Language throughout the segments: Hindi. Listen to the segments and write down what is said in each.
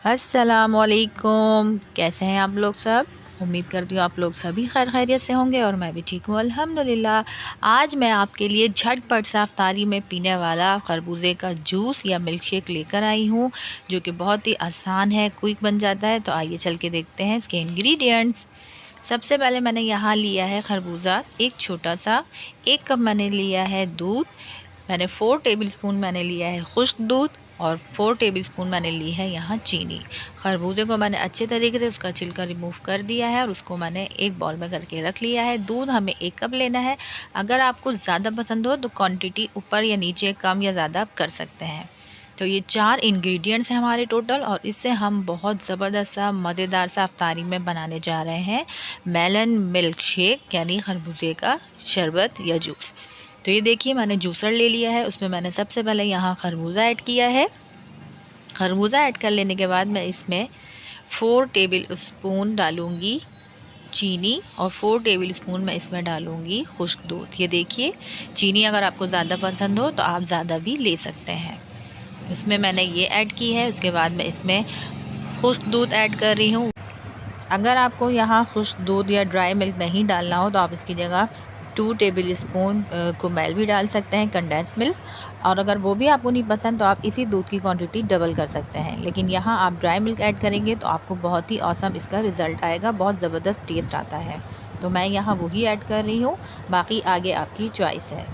अस्सलामुअलैकुम। कैसे हैं आप लोग सब? उम्मीद करती हूँ आप लोग सभी खैर खैरियत से होंगे और मैं भी ठीक हूँ अल्हम्दुलिल्लाह। आज मैं आपके लिए झटपट सा इफ्तारी में पीने वाला खरबूजे का जूस या मिल्क शेक लेकर आई हूँ, जो कि बहुत ही आसान है, क्विक बन जाता है। तो आइए चल के देखते हैं इसके इंग्रेडिएंट्स। सबसे पहले मैंने यहाँ लिया है खरबूजा एक छोटा सा, 1 कप मैंने लिया है दूध, मैंने 4 टेबलस्पून मैंने लिया है खुश्क दूध और 4 टेबलस्पून मैंने ली है यहाँ चीनी। खरबूजे को मैंने अच्छे तरीके से उसका छिलका रिमूव कर दिया है और उसको मैंने एक बाउल में करके रख लिया है। दूध हमें 1 कप लेना है। अगर आपको ज़्यादा पसंद हो तो क्वांटिटी ऊपर या नीचे कम या ज़्यादा आप कर सकते हैं। तो ये 4 इंग्रेडिएंट्स हैं हमारे टोटल, और इससे हम बहुत ज़बरदस्त सा मज़ेदार सा इफ्तारी में बनाने जा रहे हैं मेलन मिल्क शेक, यानी खरबूजे का शरबत या जूस। तो ये देखिए मैंने जूसर ले लिया है, उसमें मैंने सबसे पहले यहाँ खरबूजा ऐड किया है। खरबूजा ऐड कर लेने के बाद मैं इसमें 4 टेबलस्पून डालूँगी चीनी और 4 टेबलस्पून मैं इसमें डालूँगी खुश्क दूध। ये देखिए, चीनी अगर आपको ज़्यादा पसंद हो तो आप ज़्यादा भी ले सकते हैं। इसमें मैंने ये ऐड की है। उसके बाद मैं इसमें खुश्क दूध ऐड कर रही हूँ। अगर आपको यहाँ खुश्क दूध या ड्राई मिल्क नहीं डालना हो तो आप इसकी जगह 2 टेबलस्पून कुमेल भी डाल सकते हैं, कंडेंस मिल्क। और अगर वो भी आपको नहीं पसंद तो आप इसी दूध की क्वांटिटी डबल कर सकते हैं। लेकिन यहाँ आप ड्राई मिल्क ऐड करेंगे तो आपको बहुत ही औसम इसका रिज़ल्ट आएगा, बहुत ज़बरदस्त टेस्ट आता है। तो मैं यहाँ वही ऐड कर रही हूँ, बाकी आगे आपकी चॉइस है।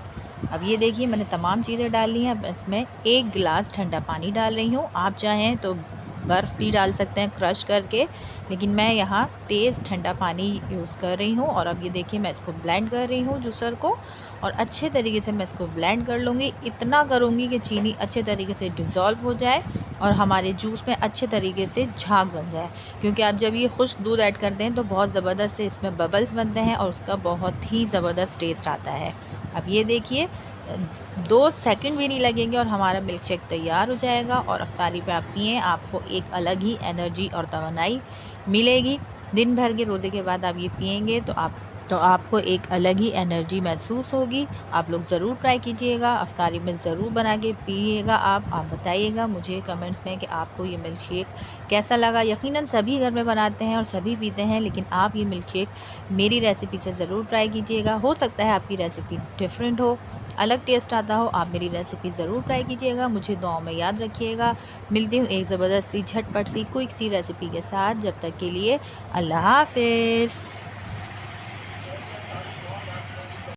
अब ये देखिए मैंने तमाम चीज़ें डाल ली हैं। अब इसमें 1 गिलास ठंडा पानी डाल रही हूँ। आप चाहें तो बर्फ़ भी डाल सकते हैं क्रश करके, लेकिन मैं यहाँ तेज़ ठंडा पानी यूज़ कर रही हूँ। और अब ये देखिए मैं इसको ब्लेंड कर रही हूँ जूसर को, और अच्छे तरीके से मैं इसको ब्लेंड कर लूँगी। इतना करूँगी कि चीनी अच्छे तरीके से डिज़ोल्व हो जाए और हमारे जूस में अच्छे तरीके से झाग बन जाए, क्योंकि आप जब ये खुश्क दूध ऐड करते हैं तो बहुत ज़बरदस्त से इसमें बबल्स बनते हैं और उसका बहुत ही ज़बरदस्त टेस्ट आता है। अब ये देखिए 2 सेकंड भी नहीं लगेंगे और हमारा मिल्क शेक तैयार हो जाएगा। और इफ्तारी पे आप पिएँ, आपको एक अलग ही एनर्जी और तवानाई मिलेगी। दिन भर के रोज़े के बाद आप ये पिएंगे तो आपको एक अलग ही एनर्जी महसूस होगी। आप लोग ज़रूर ट्राई कीजिएगा, इफ्तारी में ज़रूर बना के पिएगा। आप बताइएगा मुझे कमेंट्स में कि आपको ये मिल्क शेक कैसा लगा। यकीनन सभी घर में बनाते हैं और सभी पीते हैं, लेकिन आप ये मिल्क शेक मेरी रेसिपी से ज़रूर ट्राई कीजिएगा। हो सकता है आपकी रेसिपी डिफरेंट हो, अलग टेस्ट आता हो। आप मेरी रेसिपी ज़रूर ट्राई कीजिएगा, मुझे दुआओं में याद रखिएगा। मिलती हूँ एक ज़बरदस्त सी झटपट सी क्विक सी रेसिपी के साथ। जब तक के लिए अल्लाह हाफ़िज़।